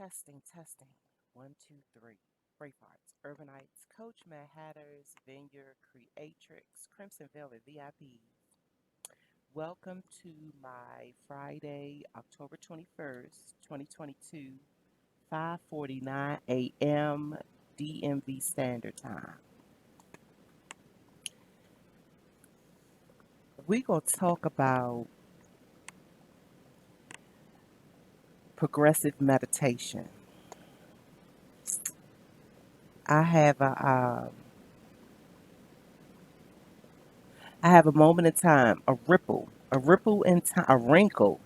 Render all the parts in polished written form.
Testing, testing. One, two, three. Bravehearts, Urbanites, Coach Mad Hatters, Vineyard, Creatrix, Crimson Velvet VIPs. Welcome to my Friday, October 21st, 2022, 5:49 a.m. DMV Standard Time. We're going to talk about progressive meditation. I have a moment in time, a ripple in time, a wrinkle.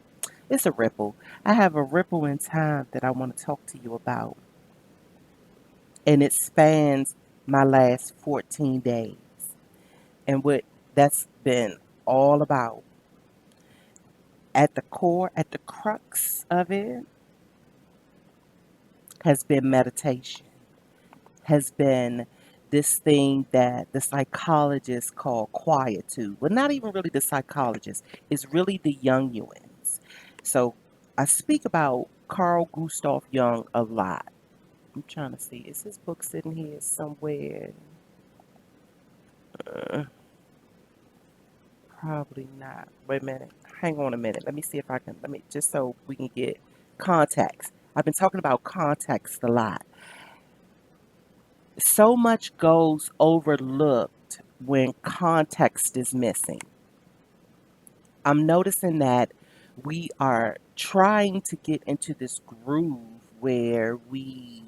It's a ripple. I have a ripple in time that I want to talk to you about, and it spans my last 14 days. And what that's been all about, at the core, at the crux of it, has been meditation, has been this thing that the psychologists call quietude. Well, not even really the psychologists, it's really the Jungians. So I speak about Carl Gustav Jung a lot. I'm trying to see. Is his book sitting here somewhere? Uh, Probably not. Wait a minute. Hang on a minute. Let me see if I can. Let me just so we can get context. I've been talking about context a lot. So much goes overlooked when context is missing. I'm noticing that we are trying to get into this groove where we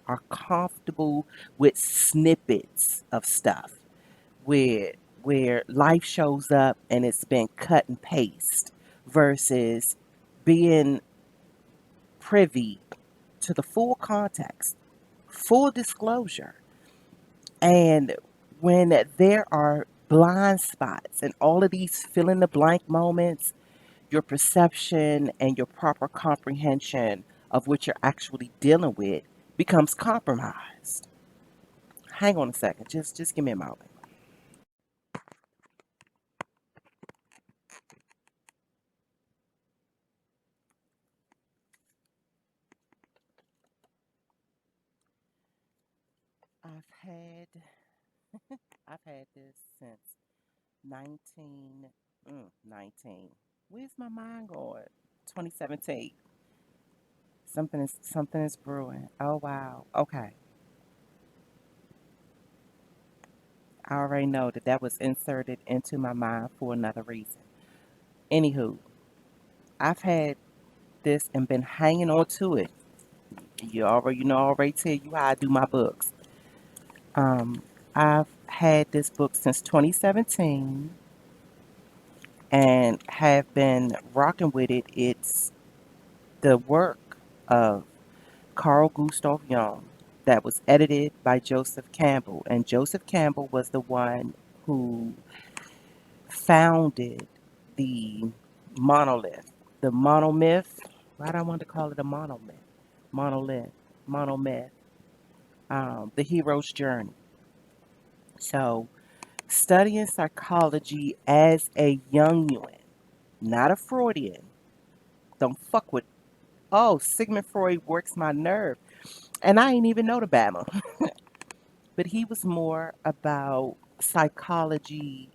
are comfortable with snippets of stuff where life shows up and it's been cut and paste versus being privy to the full context, full disclosure. And when there are blind spots and all of these fill in the blank moments, your perception and your proper comprehension of what you're actually dealing with becomes compromised. Hang on a second. Just give me a moment. I've had I've had this since 19 19. Where's my mind going? 2017. Something is brewing. Oh wow. Okay. I already know that that was inserted into my mind for another reason. Anywho, I've had this and been hanging on to it. I already tell you how I do my books. Um, I've had this book since 2017 and have been rocking with it. It's the work of Carl Gustav Jung that was edited by Joseph Campbell. And Joseph Campbell was the one who founded the monolith. The monomyth. Why do I want to call it a monolith? Monolith. Monomyth. The hero's journey. So, studying psychology as a Jungian, not a Freudian. Don't fuck with. Oh, Sigmund Freud works my nerve. And I ain't even know the Bama. But he was more about psychology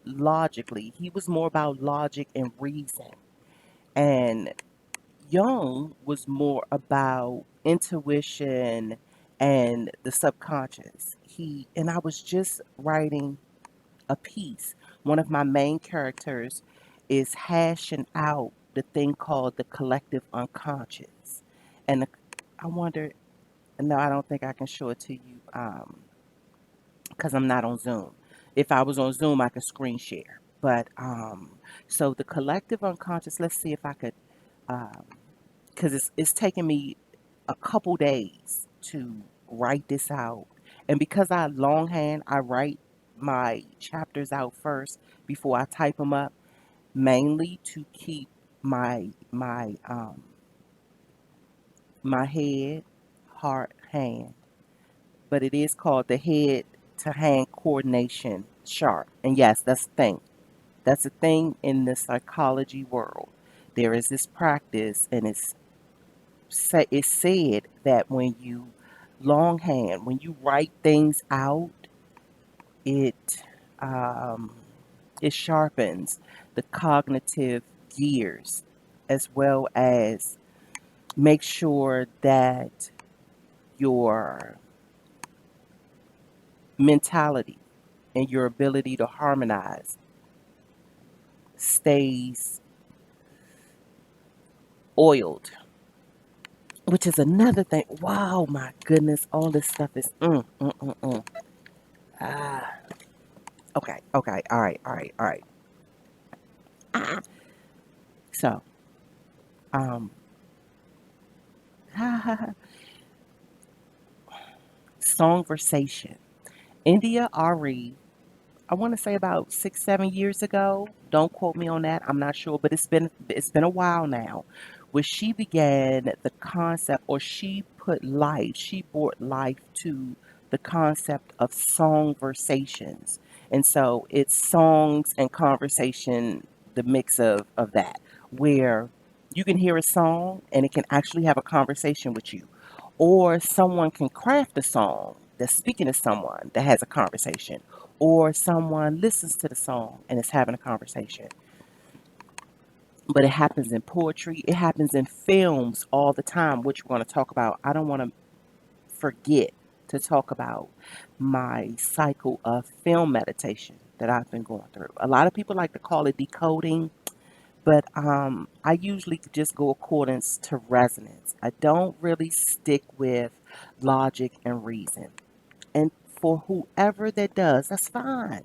logically. He was more about logic and reason. And Jung was more about intuition and the subconscious. I was just writing a piece. One of my main characters is hashing out the thing called the collective unconscious. And I wonder, no, I don't think I can show it to you because I'm not on Zoom. If I was on Zoom, I could screen share. But so the collective unconscious, let's see if I could, because it's taken me a couple days to write this out. And because I longhand, I write my chapters out first before I type them up, mainly to keep my head, heart, hand. But it is called the head to hand coordination chart. And yes, that's the thing. That's a thing in the psychology world. There is this practice, and it's it's said that when you longhand, when you write things out, it um, it sharpens the cognitive gears, as well as make sure that your mentality and your ability to harmonize stays oiled, which is another thing. Wow, my goodness, all this stuff is ah. Okay, okay, all right, all right, all right. Ah. So, um, songversation. India Ari, I want to say about 6, 7 years ago. Don't quote me on that. I'm not sure, but it's been a while now, where she began the concept, or she put life. She brought life to the concept of songversations, and so it's songs and conversation, the mix of that, where you can hear a song and it can actually have a conversation with you, or someone can craft a song that's speaking to someone that has a conversation, or someone listens to the song and is having a conversation. But it happens in poetry, it happens in films all the time, which we're going to talk about. I don't want to forget to talk about my cycle of film meditation that I've been going through. A lot of people like to call it decoding, but I usually just go accordance to resonance. I don't really stick with logic and reason. And for whoever that does, that's fine.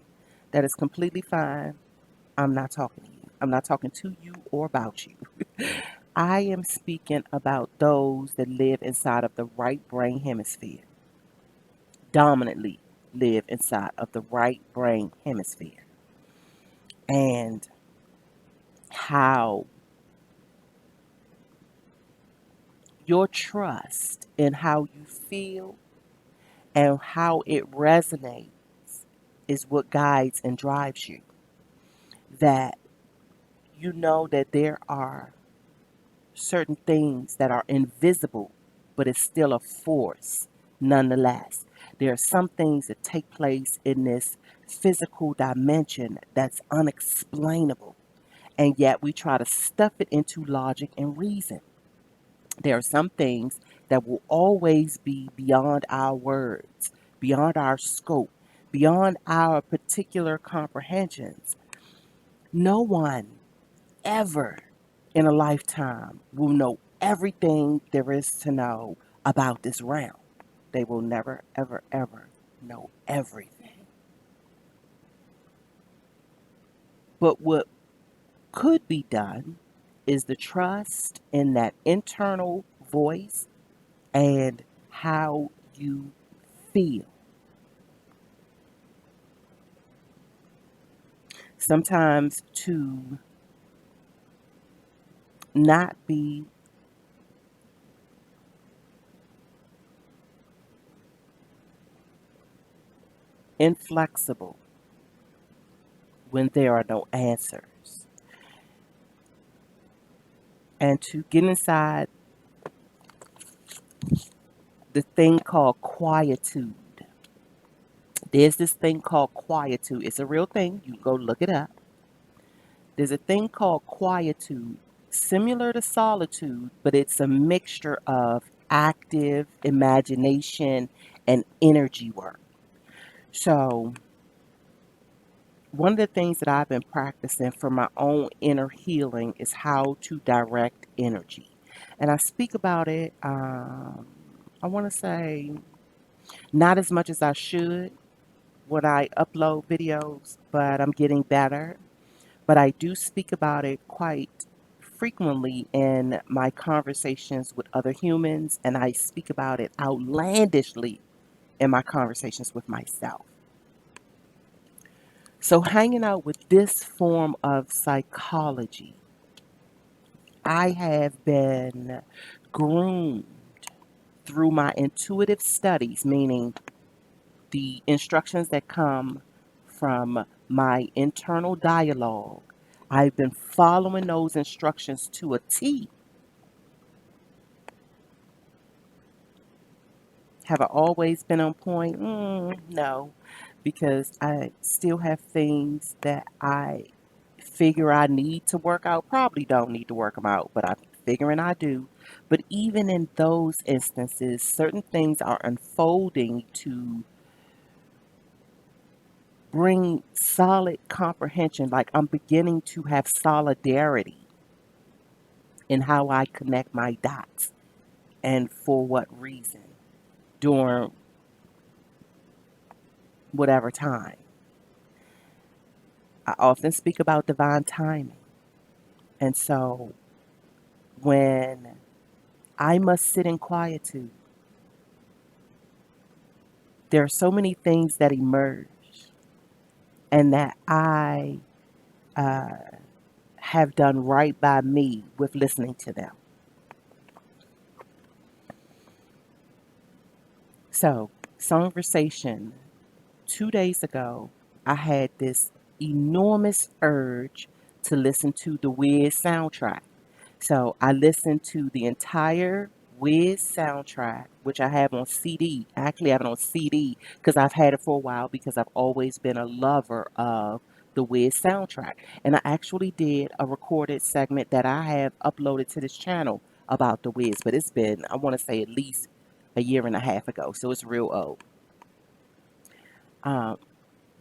That is completely fine. I'm not talking to you. I'm not talking to you or about you. I am speaking about those that live inside of the right brain hemisphere, dominantly live inside of the right brain hemisphere, and how your trust in how you feel and how it resonates is what guides and drives you. That you know that there are certain things that are invisible, but it's still a force nonetheless. There are some things that take place in this physical dimension that's unexplainable, and yet we try to stuff it into logic and reason. There are some things that will always be beyond our words, beyond our scope, beyond our particular comprehensions. No one ever in a lifetime will know everything there is to know about this realm. They will never, ever, ever know everything. But what could be done is the trust in that internal voice and how you feel. Sometimes to not be inflexible when there are no answers, and to get inside the thing called quietude. There's this thing called quietude. It's a real thing. You can go look it up. There's a thing called quietude, similar to solitude, but it's a mixture of active imagination and energy work. So, one of the things that I've been practicing for my own inner healing is how to direct energy. And I speak about it, I want to say, not as much as I should when I upload videos, but I'm getting better. But I do speak about it quite frequently in my conversations with other humans, and I speak about it outlandishly in my conversations with myself. So, hanging out with this form of psychology, I have been groomed through my intuitive studies, meaning the instructions that come from my internal dialogue. I've been following those instructions to a T Have I always been on point? No, because I still have things that I figure I need to work out. Probably don't need to work them out, but I'm figuring I do. But even in those instances, certain things are unfolding to bring solid comprehension. Like I'm beginning to have solidarity in how I connect my dots and for what reason during whatever time. I often speak about divine timing. And so when I must sit in quietude, there are so many things that emerge and that I uh, have done right by me with listening to them. So, Songversation, 2 days ago, I had this enormous urge to listen to the Wiz soundtrack. So I listened to the entire Wiz soundtrack, which I have on CD. I actually have it on CD because I've had it for a while because I've always been a lover of the Wiz soundtrack. And I actually did a recorded segment that I have uploaded to this channel about the Wiz, but it's been, I want to say, at least a year and a half ago. So it's real old. Um,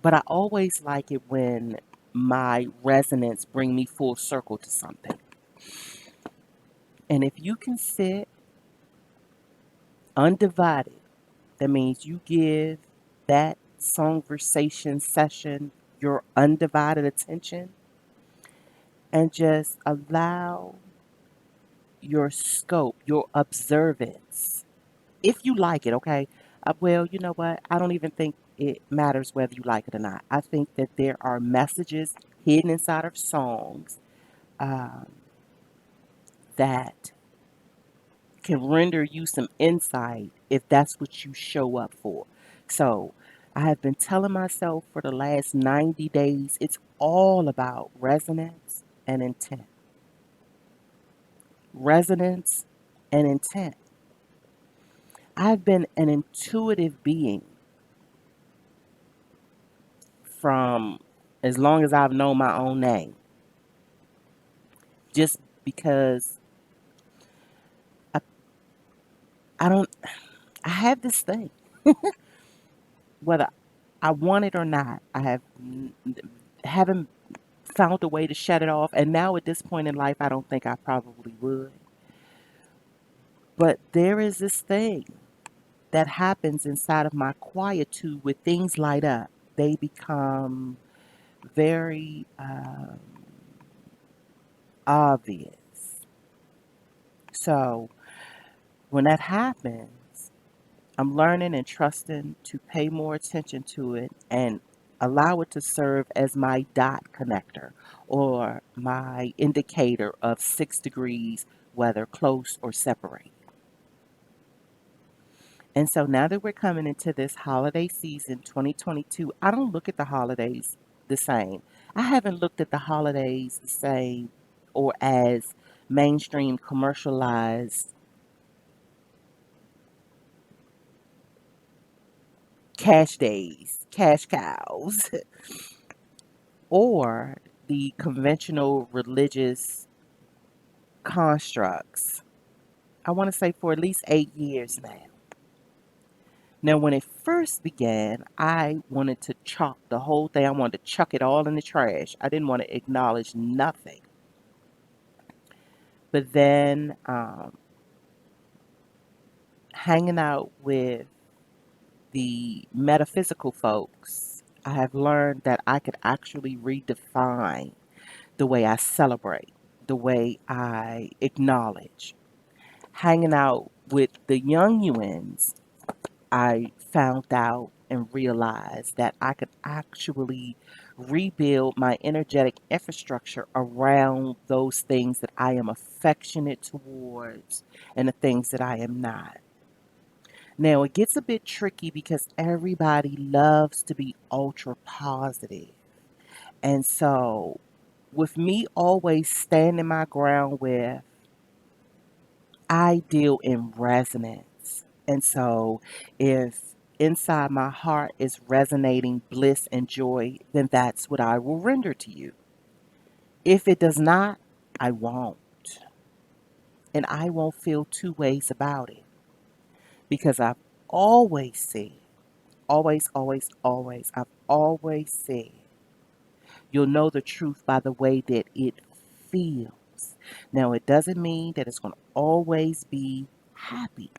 but I always like it when my resonance bring me full circle to something. And if you can sit undivided, that means you give that songversation session your undivided attention and just allow your scope, your observance, if you like it, okay? Well, you know what? I don't even think it matters whether you like it or not. I think that there are messages hidden inside of songs um, that can render you some insight if that's what you show up for. So I have been telling myself for the last 90 days, it's all about resonance and intent. Resonance and intent. I've been an intuitive being from as long as I've known my own name, just because I, I don't, I have this thing, whether I want it or not, haven't found a way to shut it off. And now at this point in life, I don't think I probably would. But there is this thing that happens inside of my quietude where things light up. They become very obvious. So when that happens, I'm learning and trusting to pay more attention to it and allow it to serve as my dot connector or my indicator of 6 degrees, whether close or separate. And so now that we're coming into this holiday season 2022, I don't look at the holidays the same. I haven't looked at the holidays the same or as mainstream commercialized cash days, cash cows, or the conventional religious constructs. I want to say for at least 8 years now. Now, when it first began, I wanted to chalk the whole thing. I wanted to chuck it all in the trash. I didn't want to acknowledge nothing. But then, hanging out with the metaphysical folks, I have learned that I could actually redefine the way I celebrate, the way I acknowledge. Hanging out with the young Yuans, I found out and realized that I could actually rebuild my energetic infrastructure around those things that I am affectionate towards and the things that I am not. Now, it gets a bit tricky because everybody loves to be ultra positive. And so, with me always standing my ground with, I deal in resonance. And so, if inside my heart is resonating bliss and joy, then that's what I will render to you. If it does not, I won't. And I won't feel two ways about it because I've always said, always, always, always, I've always said, you'll know the truth by the way that it feels. Now, it doesn't mean that it's going to always be happy,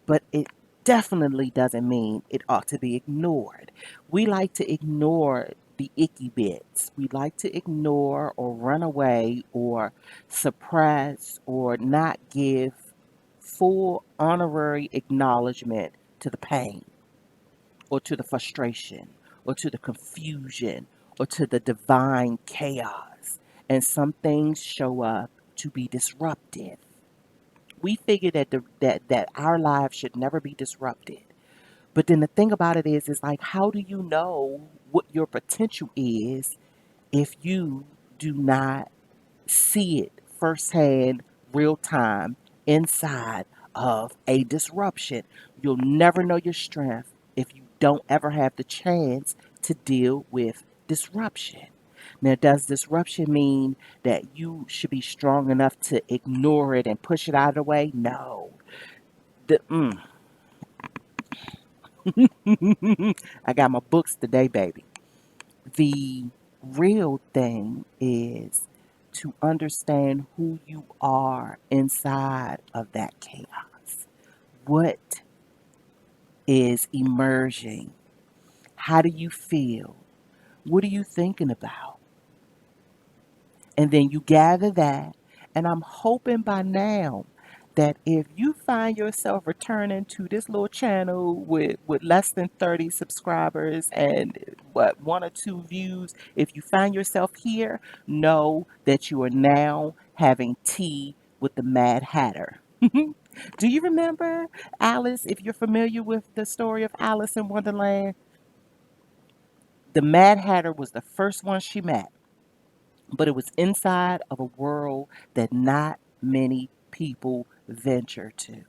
but it definitely doesn't mean it ought to be ignored. We like to ignore the icky bits. We like to ignore or run away or suppress or not give full honorary acknowledgement to the pain or to the frustration or to the confusion or to the divine chaos. And some things show up to be disruptive. We figure that that our lives should never be disrupted. But then the thing about it is like, how do you know what your potential is if you do not see it firsthand, real time, inside of a disruption? You'll never know your strength if you don't ever have the chance to deal with disruption. Now, does disruption mean that you should be strong enough to ignore it and push it out of the way? No. The, I got my books today, baby. The real thing is to understand who you are inside of that chaos. What is emerging? How do you feel? What are you thinking about? And then you gather that. And I'm hoping by now that if you find yourself returning to this little channel with less than 30 subscribers and what, one or two views, if you find yourself here, know that you are now having tea with the Mad Hatter. Do you remember Alice? If you're familiar with the story of Alice in Wonderland, the Mad Hatter was the first one she met, but it was inside of a world that not many people venture to.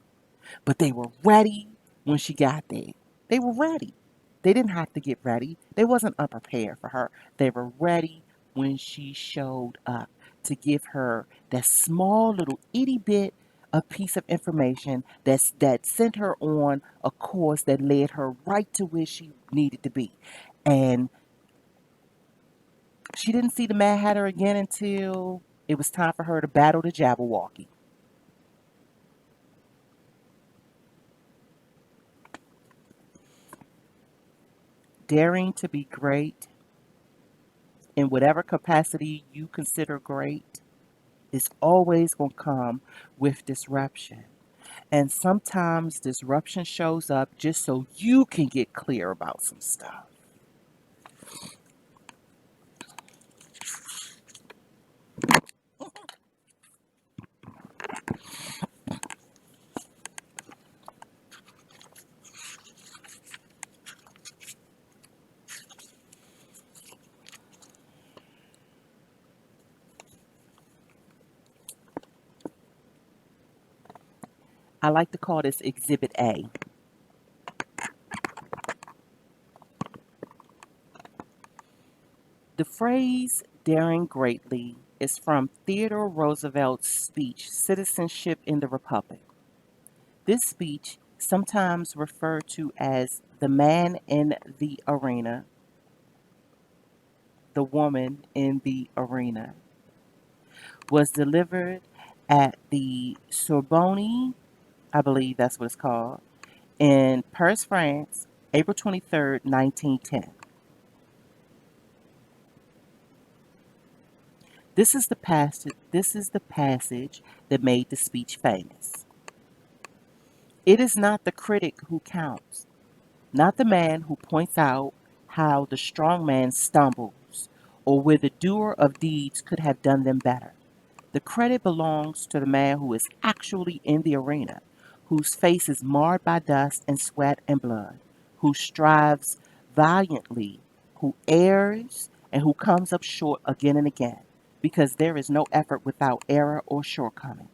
But they were ready when she got there. They were ready. They didn't have to get ready. They wasn't unprepared for her. They were ready when she showed up to give her that small little itty bit of piece of information that sent her on a course that led her right to where she needed to be. And she didn't see the Mad Hatter again until it was time for her to battle the Jabberwocky. Daring to be great in whatever capacity you consider great is always going to come with disruption. And sometimes disruption shows up just so you can get clear about some stuff. I like to call this Exhibit A. The phrase daring greatly is from Theodore Roosevelt's speech, Citizenship in the Republic. This speech, sometimes referred to as the man in the arena, the woman in the arena, was delivered at the Sorbonne, I believe that's what it's called, in Paris, France, April 23rd, 1910. This is the passage that made the speech famous. It is not the critic who counts, not the man who points out how the strong man stumbles or where the doer of deeds could have done them better. The credit belongs to the man who is actually in the arena, whose face is marred by dust and sweat and blood, who strives valiantly, who errs, and who comes up short again and again, because there is no effort without error or shortcoming,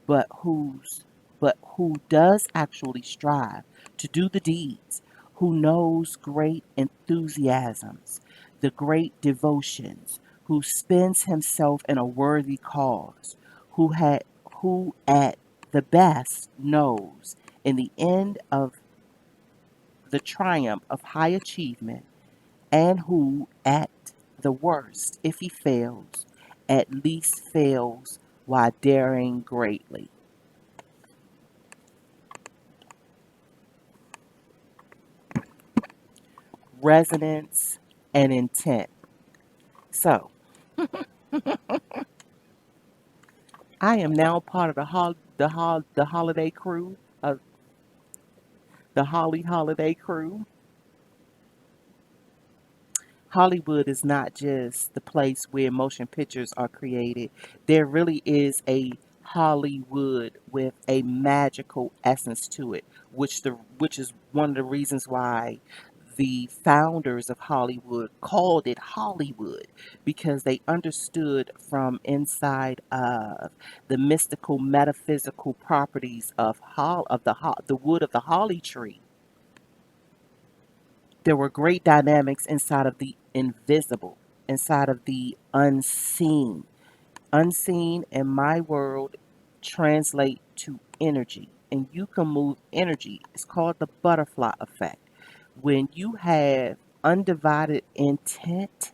but whose but who does actually strive to do the deeds, who knows great enthusiasms, the great devotions, who spends himself in a worthy cause, who had who at the best knows in the end of the triumph of high achievement, and who at the worst, if he fails, at least fails while daring greatly. Resonance and intent. So, I am now part of the holiday crew, the Holly holiday crew. Hollywood is not just the place where motion pictures are created. There really is a Hollywood with a magical essence to it, which is one of the reasons why the founders of Hollywood called it Hollywood, because they understood from inside of the mystical metaphysical properties of the wood of the holly tree. There were great dynamics inside of the invisible, inside of the unseen. Unseen in my world translate to energy, and you can move energy. It's called the butterfly effect. When you have undivided intent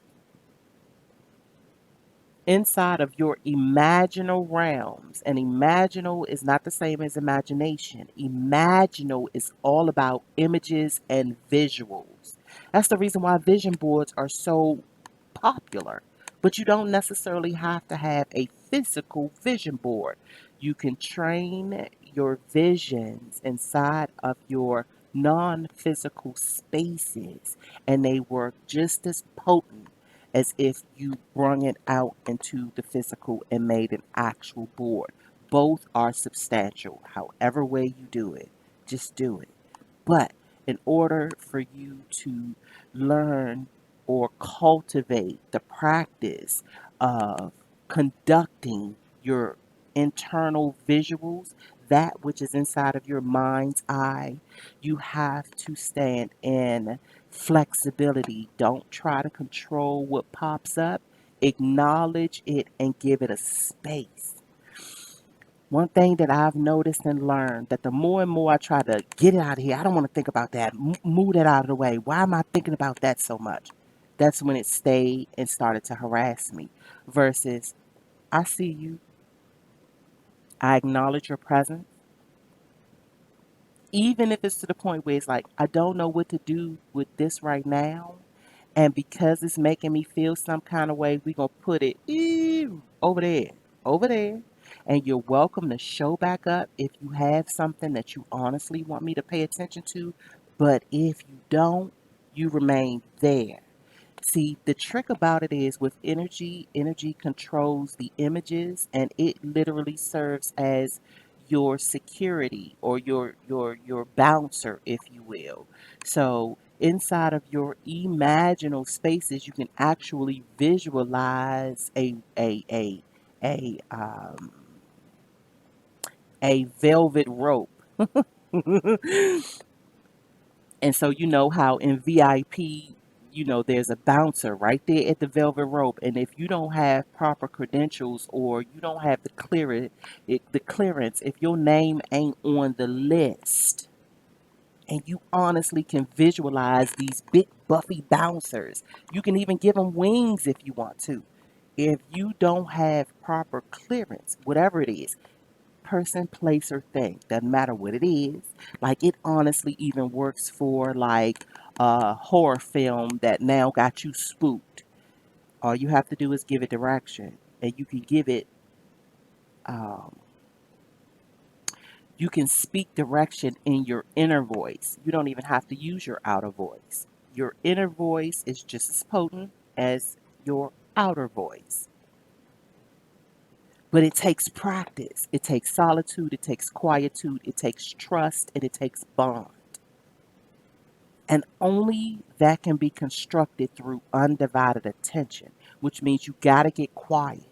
inside of your imaginal realms, and imaginal is not the same as imagination. Imaginal is all about images and visuals. That's the reason why vision boards are so popular. But you don't necessarily have to have a physical vision board. You can train your visions inside of your non physical spaces, and they work just as potent as if you brung it out into the physical and made an actual board. Both are substantial, however way you do it. Just do it. But in order for you to learn or cultivate the practice of conducting your internal visuals, that which is inside of your mind's eye, you have to stand in flexibility. Don't try to control what pops up. Acknowledge it and give it a space. One thing that I've noticed and learned, that the more and more I try to get it out of here, I don't want to think about that. Move that out of the way. Why am I thinking about that so much? That's when it stayed and started to harass me. Versus, I see you. I acknowledge your presence. Even if it's to the point where it's like, I don't know what to do with this right now. And because it's making me feel some kind of way, we're going to put it over there, over there. And you're welcome to show back up if you have something that you honestly want me to pay attention to. But if you don't, you remain there. See, the trick about it is with energy, energy controls the images, and it literally serves as your security, or your bouncer, if you will. So inside of your imaginal spaces, you can actually visualize a velvet rope. And so you know how in VIP, there's a bouncer right there at the velvet rope. And if you don't have proper credentials, or you don't have the clearance, if your name ain't on the list, and you honestly can visualize these big buffy bouncers, you can even give them wings if you want to. If you don't have proper clearance, whatever it is, person, place, or thing. Doesn't matter what it is. Like, it honestly even works for like a horror film that now got you spooked. All you have to do is give it direction, and you can give it. Um, you can speak direction in your inner voice. You don't even have to use your outer voice. Your inner voice is just as potent as your outer voice. But it takes practice. It takes solitude. It takes quietude. It takes trust. And it takes bond. And only that can be constructed through undivided attention, which means you got to get quiet.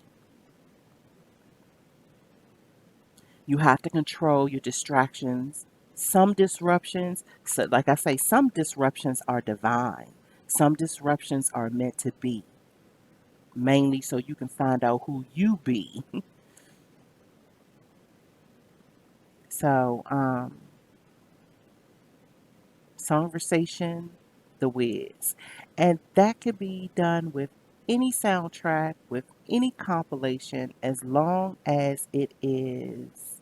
You have to control your distractions. Some disruptions, so like I say, some disruptions are divine. Some disruptions are meant to be, mainly so you can find out who you be. So, Conversation, The Wiz. And that could be done with any soundtrack, with any compilation, as long as it is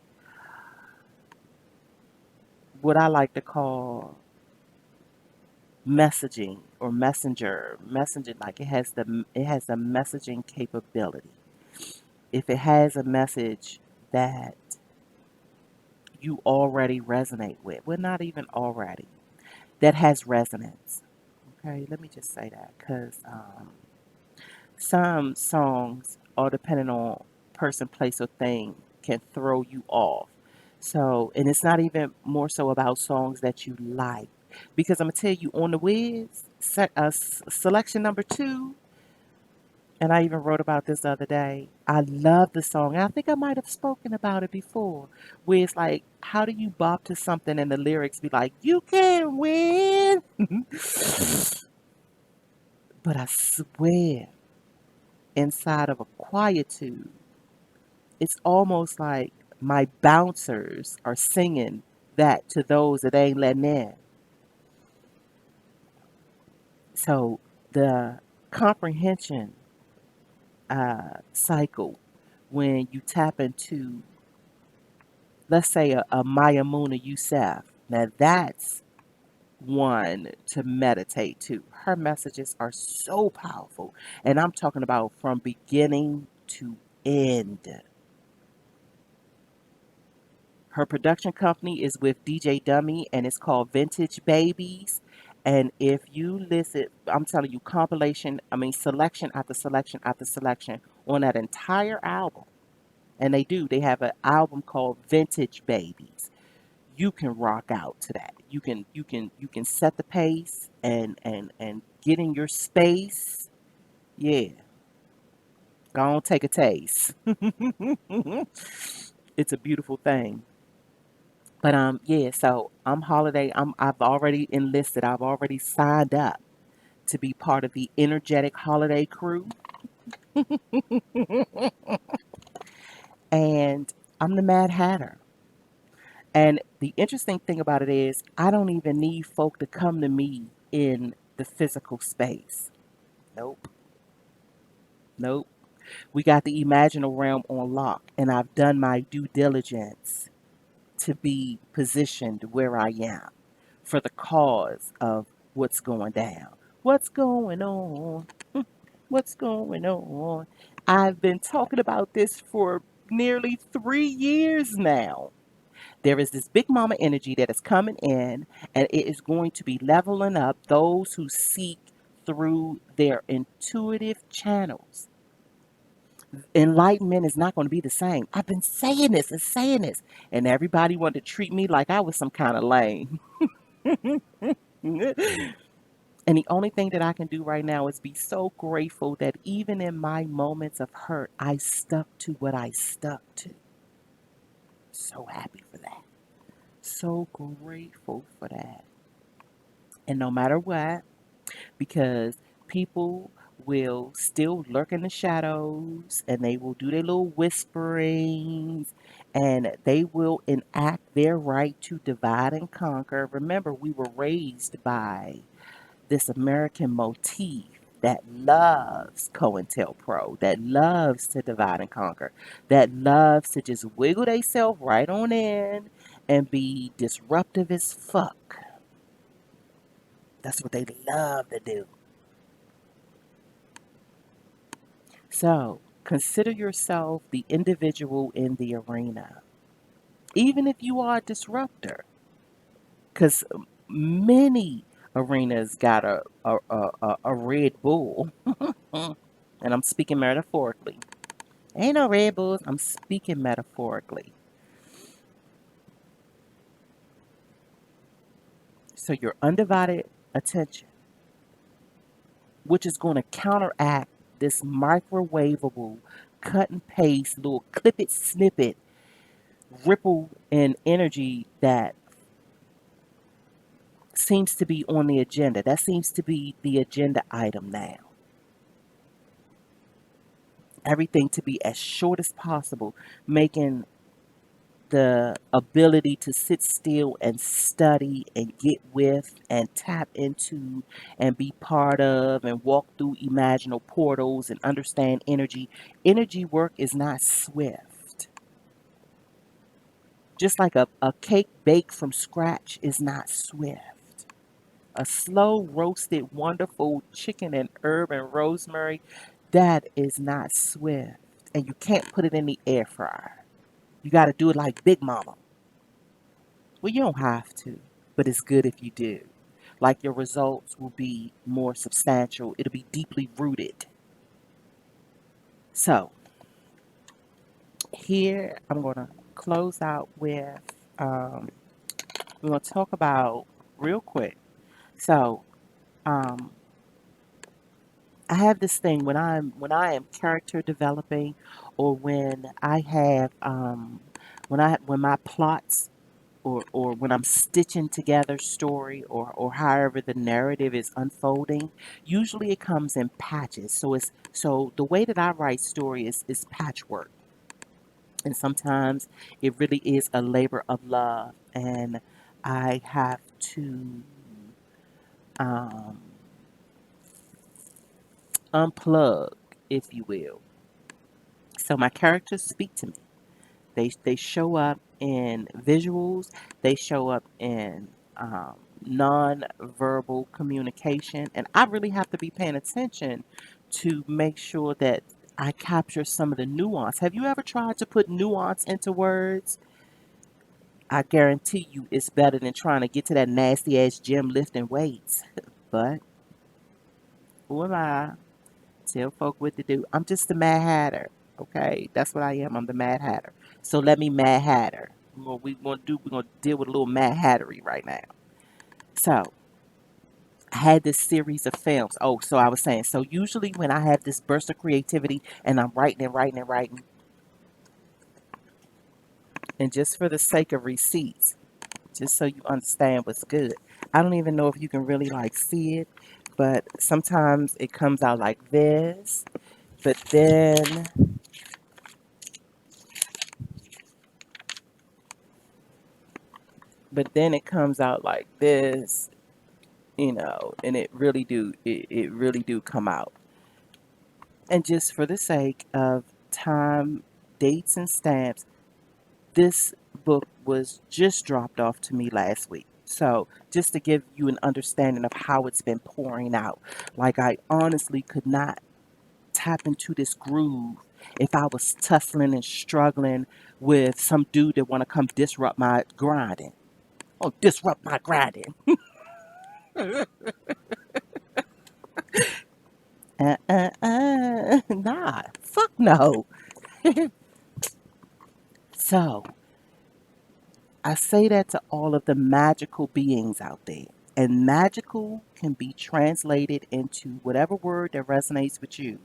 what I like to call messaging or messaging, like it has a messaging capability. If it has a message that you already resonate with, well, not even already, that has resonance. Okay, let me just say that because some songs, all depending on person, place, or thing, can throw you off. So, and it's not even more so about songs that you like, because I'm gonna tell you on the Wiz selection number two, and I even wrote about this the other day. I love the song. I think I might have spoken about it before, where it's like, how do you bop to something and the lyrics be like, "You can win," but I swear, inside of a quietude, it's almost like my bouncers are singing that to those that ain't letting in. So the comprehension cycle, when you tap into, let's say, a Mayamuna Youssef, now that's one to meditate to. Her messages are so powerful. And I'm talking about from beginning to end. Her production company is with DJ Dummy and it's called Vintage Babies. And if you listen, I'm telling you, compilation, I mean, selection after selection after selection on that entire album. And they have an album called Vintage Babies. You can rock out to that. You can set the pace and get in your space. Yeah, go on, take a taste. It's a beautiful thing. But yeah, so I'm holiday. I've already enlisted. I've already signed up to be part of the energetic holiday crew, and I'm the Mad Hatter. And the interesting thing about it is, I don't even need folk to come to me in the physical space. Nope, nope. We got the imaginal realm on lock, and I've done my due diligence to be positioned where I am for the cause of what's going down. What's going on? What's going on? I've been talking about this for nearly 3 years now. There is this big mama energy that is coming in, and it is going to be leveling up those who seek through their intuitive channels. Enlightenment is not going to be the same. I've been saying this and saying this, and everybody wanted to treat me like I was some kind of lame. And the only thing that I can do right now is be so grateful that even in my moments of hurt, I stuck to what I stuck to. So happy for that. So grateful for that. And no matter what, because people will still lurk in the shadows and they will do their little whisperings and they will enact their right to divide and conquer. Remember, we were raised by this American motif that loves COINTELPRO, that loves to divide and conquer, that loves to just wiggle themselves right on in and be disruptive as fuck. That's what they love to do. So consider yourself the individual in the arena, even if you are a disruptor, because many arenas got a Red Bull, and I'm speaking metaphorically. Ain't no Red Bulls, I'm speaking metaphorically. So your undivided attention, which is going to counteract this microwavable cut and paste little clip it snippet ripple in energy that seems to be on the agenda. That seems to be the agenda item now. Everything to be as short as possible, making the ability to sit still and study and get with and tap into and be part of and walk through imaginal portals and understand energy. Energy work is not swift. Just like a cake baked from scratch is not swift. A slow roasted, wonderful chicken and herb and rosemary, that is not swift. And you can't put it in the air fryer. You got to do it like Big Mama. Well, you don't have to, but it's good if you do. Like your results will be more substantial, it'll be deeply rooted. So, here I'm going to close out with um, we're going to talk about real quick. So, um, I have this thing when I am character developing, or when my plots or when I'm stitching together story or however the narrative is unfolding, usually it comes in patches. So the way that I write story is patchwork. And sometimes it really is a labor of love. And I have to um, unplug, if you will. So my characters speak to me. They show up in visuals. They show up in non-verbal communication, and I really have to be paying attention to make sure that I capture some of the nuance. Have you ever tried to put nuance into words? I guarantee you, it's better than trying to get to that nasty ass gym lifting weights. But who am I? Tell folk what to do. I'm just the Mad Hatter. Okay, that's what I am. I'm the Mad Hatter. So let me Mad Hatter. We're gonna deal with a little Mad Hattery right now. So I had this series of films. Oh, so I was saying. So usually when I have this burst of creativity and I'm writing and writing and writing, and just for the sake of receipts, just so you understand what's good. I don't even know if you can really like see it, but sometimes it comes out like this. But then it comes out like this, and it really do come out. And just for the sake of time, dates and stamps, this book was just dropped off to me last week. So just to give you an understanding of how it's been pouring out, like I honestly could not tap into this groove if I was tussling and struggling with some dude that want to come disrupt my grinding. Oh, disrupt my grinding. Nah, fuck no. So, I say that to all of the magical beings out there. And magical can be translated into whatever word that resonates with you.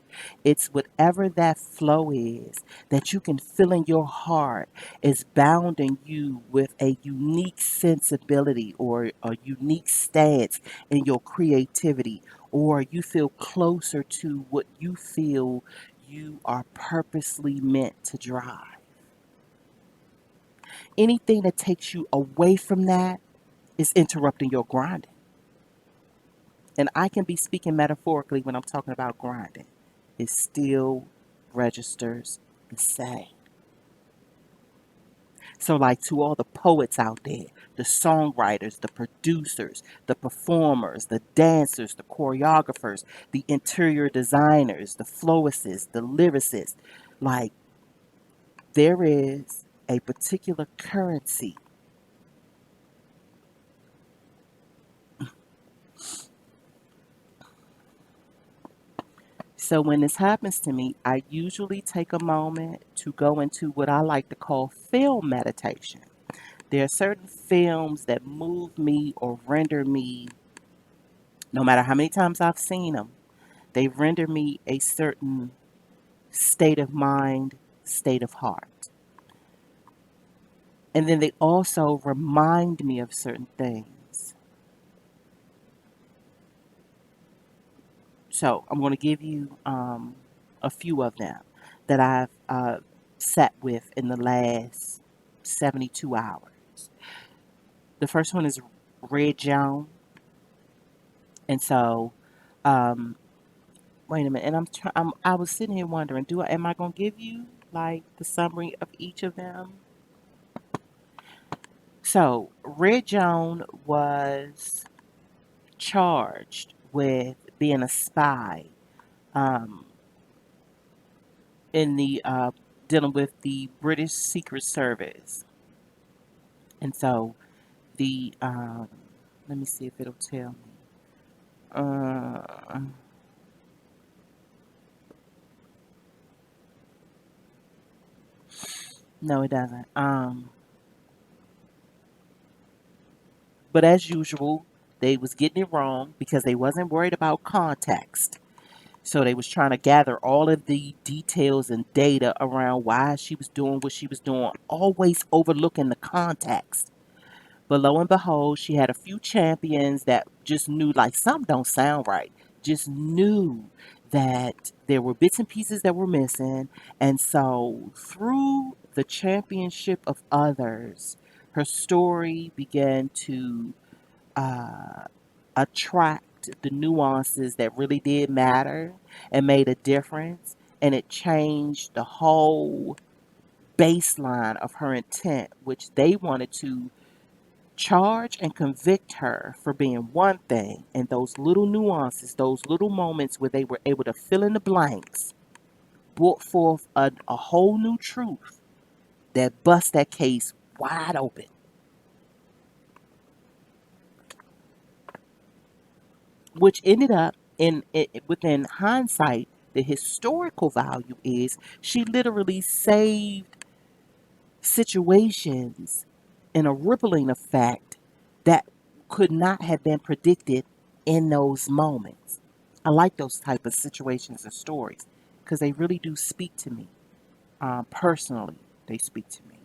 It's whatever that flow is that you can feel in your heart is bounding you with a unique sensibility or a unique stance in your creativity, or you feel closer to what you feel you are purposely meant to drive. Anything that takes you away from that is interrupting your grinding. And I can be speaking metaphorically when I'm talking about grinding. It still registers the same. So, like to all the poets out there, the songwriters, the producers, the performers, the dancers, the choreographers, the interior designers, the flowists, the lyricists, like there is a particular currency. So when this happens to me, I usually take a moment to go into what I like to call film meditation. There are certain films that move me or render me, no matter how many times I've seen them, they render me a certain state of mind, state of heart. And then they also remind me of certain things. So I'm going to give you a few of them that I've sat with in the last 72 hours. The first one is Red Joan. And so, um, wait a minute. And I was sitting here wondering, am I going to give you like the summary of each of them? So, Red Joan was charged with being a spy um, in the dealing with the British Secret Service, and so the let me see if it'll tell me. Uh, no, it doesn't. But as usual, they was getting it wrong because they wasn't worried about context. So they was trying to gather all of the details and data around why she was doing what she was doing, always overlooking the context. But lo and behold, she had a few champions that just knew like something don't sound right. Just knew that there were bits and pieces that were missing. And so through the championship of others, her story began to uh, attract the nuances that really did matter and made a difference. And it changed the whole baseline of her intent, which they wanted to charge and convict her for being one thing, and those little nuances, those little moments where they were able to fill in the blanks, brought forth a whole new truth that bust that case wide open. Which ended up in it, within hindsight, the historical value is she literally saved situations in a rippling effect that could not have been predicted in those moments. I like those type of situations and stories because they really do speak to me. Personally, they speak to me.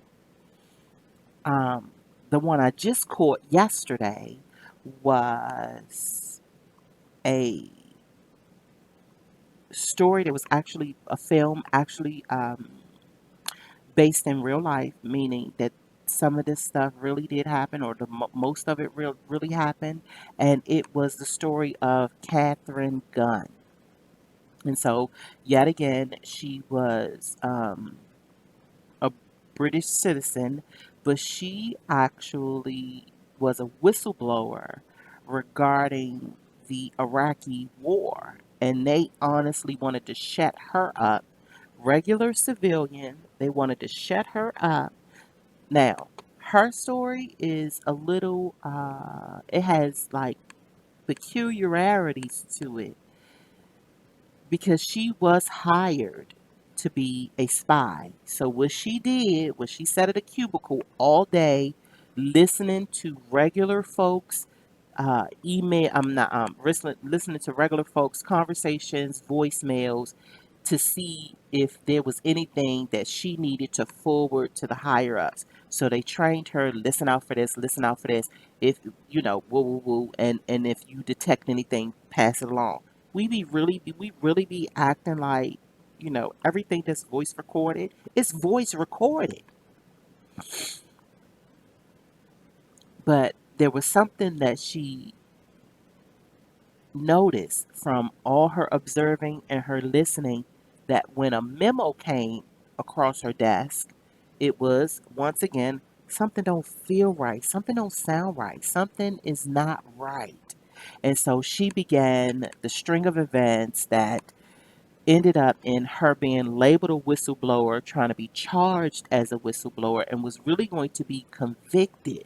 Um, the one I just caught yesterday was a story that was actually a film, actually based in real life, meaning that some of this stuff really did happen, or most of it really happened, and it was the story of Catherine Gunn. And so, yet again, she was a British citizen, but she actually was a whistleblower regarding the Iraqi war, and they honestly wanted to shut her up. Regular civilian, they wanted to shut her up. Now, her story is a little, it has like peculiarities to it because she was hired to be a spy. So, what she did was she sat at a cubicle all day listening to regular folks. Email, I'm not listening to regular folks' conversations, voicemails, to see if there was anything that she needed to forward to the higher ups. So they trained her, listen out for this, listen out for this. If you know, woo woo woo, and if you detect anything, pass it along. We really be acting like, everything that's voice recorded is voice recorded. But there was something that she noticed from all her observing and her listening, that when a memo came across her desk, it was once again something don't feel right, something don't sound right, something is not right. And so she began the string of events that ended up in her being labeled a whistleblower, trying to be charged as a whistleblower, and was really going to be convicted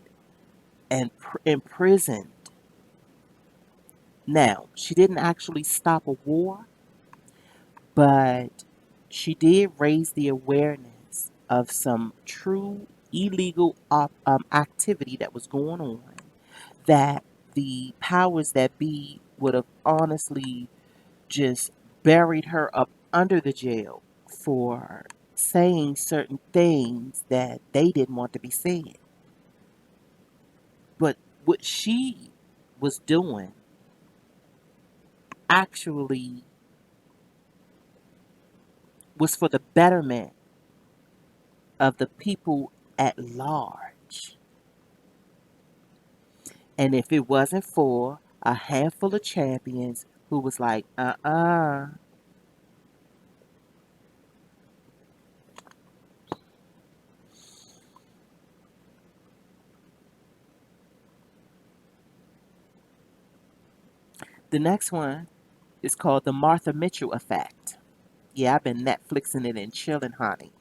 and imprisoned. Now, she didn't actually stop a war, but she did raise the awareness of some true illegal activity that was going on, that the powers that be would have honestly just buried her up under the jail for saying certain things that they didn't want to be said. But what she was doing actually was for the betterment of the people at large. And if it wasn't for a handful of champions who was like, the next one is called the Martha Mitchell effect. Yeah, I've been Netflixing it and chilling, honey.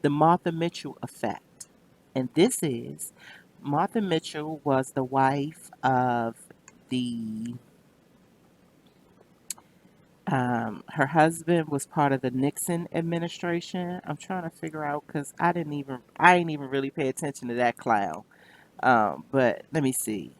The Martha Mitchell effect. And this is Martha Mitchell was the wife of the her husband was part of the Nixon administration. I'm trying to figure out because I didn't even really pay attention to that clown. But let me see.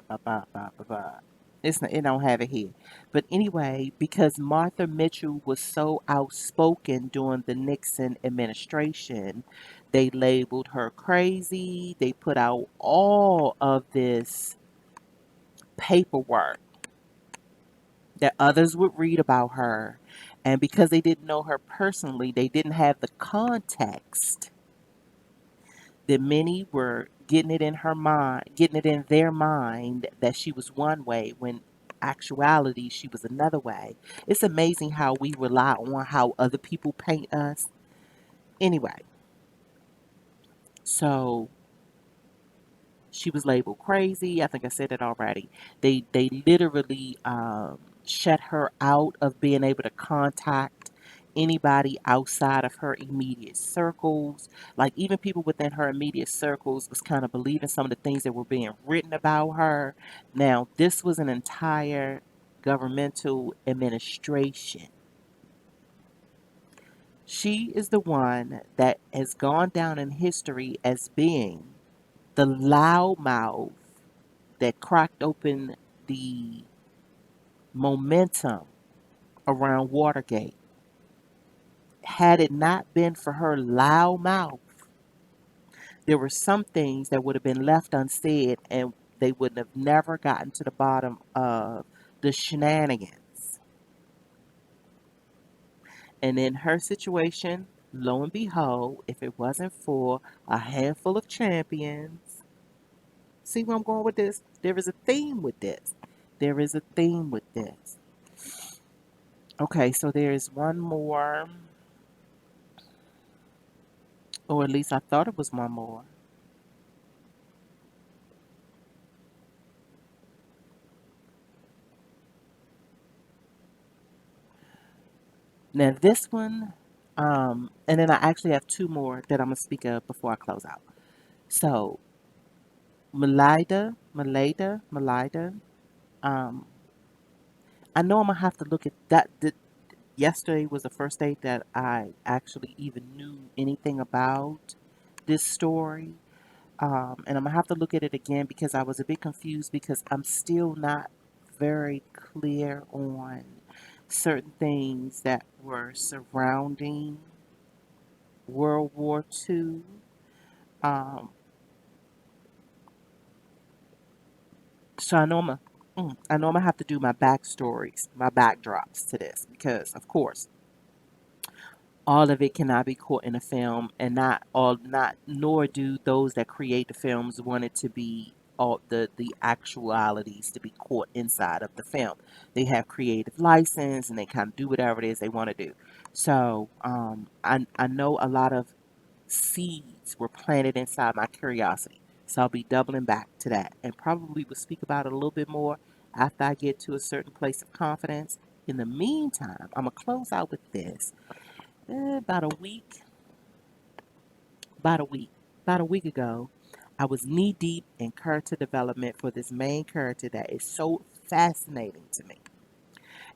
Ba, ba, ba, ba, ba. It's not, it don't have it here. But anyway, because Martha Mitchell was so outspoken during the Nixon administration, they labeled her crazy. They put out all of this paperwork that others would read about her. And because they didn't know her personally, they didn't have the context that many were getting it in her mind, getting it in their mind that she was one way when actuality she was another way. It's amazing how we rely on how other people paint us. Anyway, so she was labeled crazy. I think I said it already. They literally shut her out of being able to contact anybody outside of her immediate circles. Like even people within her immediate circles was kind of believing some of the things that were being written about her. Now, this was an entire governmental administration. She is the one that has gone down in history as being the loudmouth that cracked open the momentum around Watergate. Had it not been for her loud mouth, there were some things that would have been left unsaid and they would have never gotten to the bottom of the shenanigans. And in her situation, lo and behold, if it wasn't for a handful of champions, see where I'm going with this? There is a theme with this. There is a theme with this. Okay, so there is one more, or at least I thought it was one more. Now this one, and then I actually have two more that I'm gonna speak of before I close out. So Malida. Um, I know I'm gonna have to look at that. Yesterday was the first day that I actually even knew anything about this story. And I'm gonna have to look at it again because I was a bit confused because I'm still not very clear on certain things that were surrounding World War II. Um, so I know I'm gonna have to do my backstories, my backdrops to this because, of course, all of it cannot be caught in a film, and not nor do those that create the films want it to be all the actualities to be caught inside of the film. They have creative license and they kind of do whatever it is they want to do. So I know a lot of seeds were planted inside my curiosity. So I'll be doubling back to that and probably will speak about it a little bit more after I get to a certain place of confidence. In the meantime, I'm gonna close out with this. About a week, about a week, about a week ago, I was knee deep in character development for this main character that is so fascinating to me.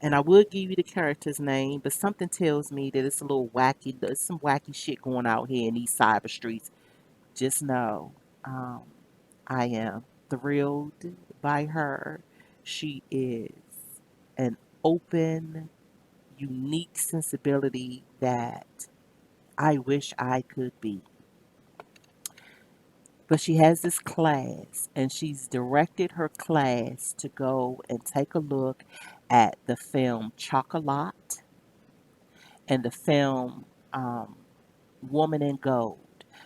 And I would give you the character's name, but something tells me that it's a little wacky. There's some wacky shit going out here in these cyber streets. Just know, um, I am thrilled by her. She is an open, unique sensibility that I wish I could be. But she has this class, and she's directed her class to go and take a look at the film Chocolat and the film Woman in Gold.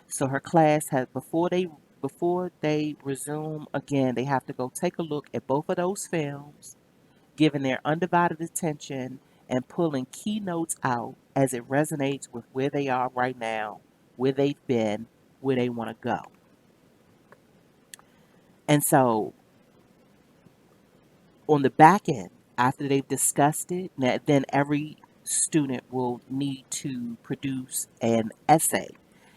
So her class has before they resume again, they have to go take a look at both of those films, giving their undivided attention and pulling keynotes out as it resonates with where they are right now, where they've been, where they want to go. And so on the back end, after they've discussed it, then every student will need to produce an essay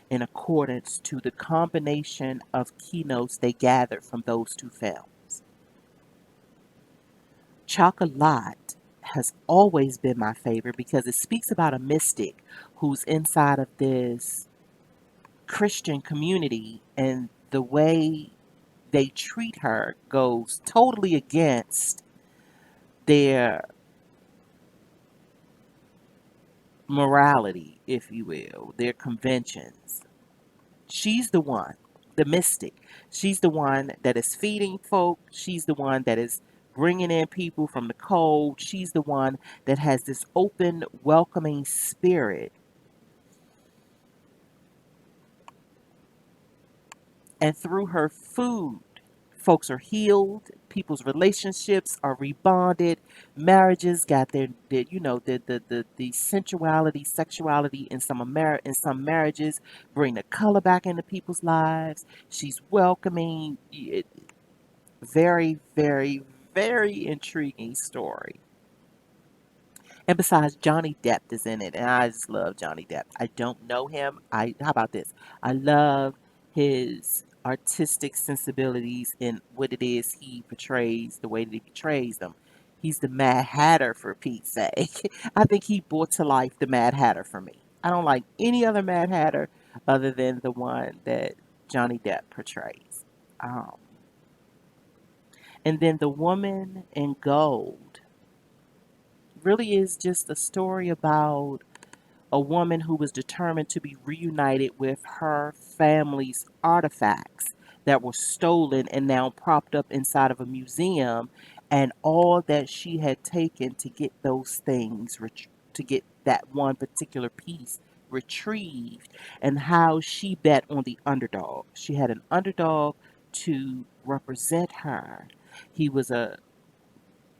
in accordance to the combination of keynotes they gathered from those two films. Chocolat has always been my favorite because it speaks about a mystic who's inside of this Christian community, and the way they treat her goes totally against their morality, if you will, their conventions. She's the one, the mystic. She's the one that is feeding folk. She's the one that is bringing in people from the cold. She's the one that has this open, welcoming spirit. And through her food, folks are healed, people's relationships are rebonded, marriages got their the sensuality, sexuality in in some marriages bring the color back into people's lives. She's welcoming. Very, very, very intriguing story. And besides, Johnny Depp is in it, and I just love Johnny Depp. I don't know him. How about this? I love his artistic sensibilities in what it is he portrays, the way that he portrays them. He's the Mad Hatter, for Pete's sake. I think he brought to life the Mad Hatter for me. I don't like any other Mad Hatter other than the one that Johnny Depp portrays. Um, and then the Woman in Gold really is just a story about a woman who was determined to be reunited with her family's artifacts that were stolen and now propped up inside of a museum, and all that she had taken to get those things, to get that one particular piece retrieved, and how she bet on the underdog. She had an underdog to represent her. He was a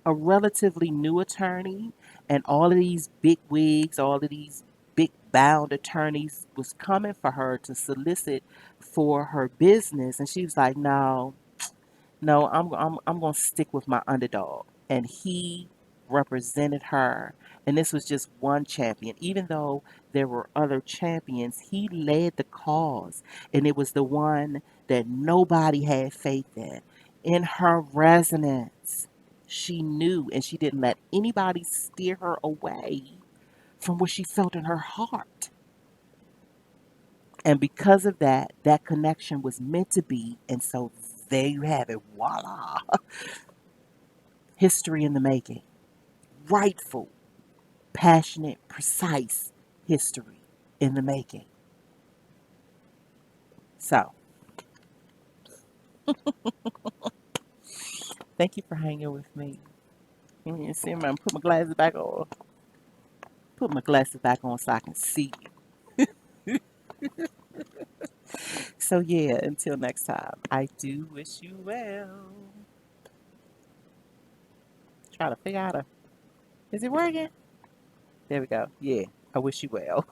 relatively new attorney, and all of these big wigs, all of these big bound attorneys was coming for her to solicit for her business, and she was like, "No, no, I'm going to stick with my underdog." And he represented her. And this was just one champion. Even though there were other champions, he led the cause. And it was the one that nobody had faith in. In her resonance, she knew, and she didn't let anybody steer her away from what she felt in her heart. And because of that, that connection was meant to be. And so there you have it. Voila. History in the making. Rightful, passionate, precise history in the making. So, thank you for hanging with me. You see, I'm put my glasses back on. Put my glasses back on so I can see you. So yeah, until next time, I do wish you well. Try to figure out is it working? There we go. Yeah, I wish you well.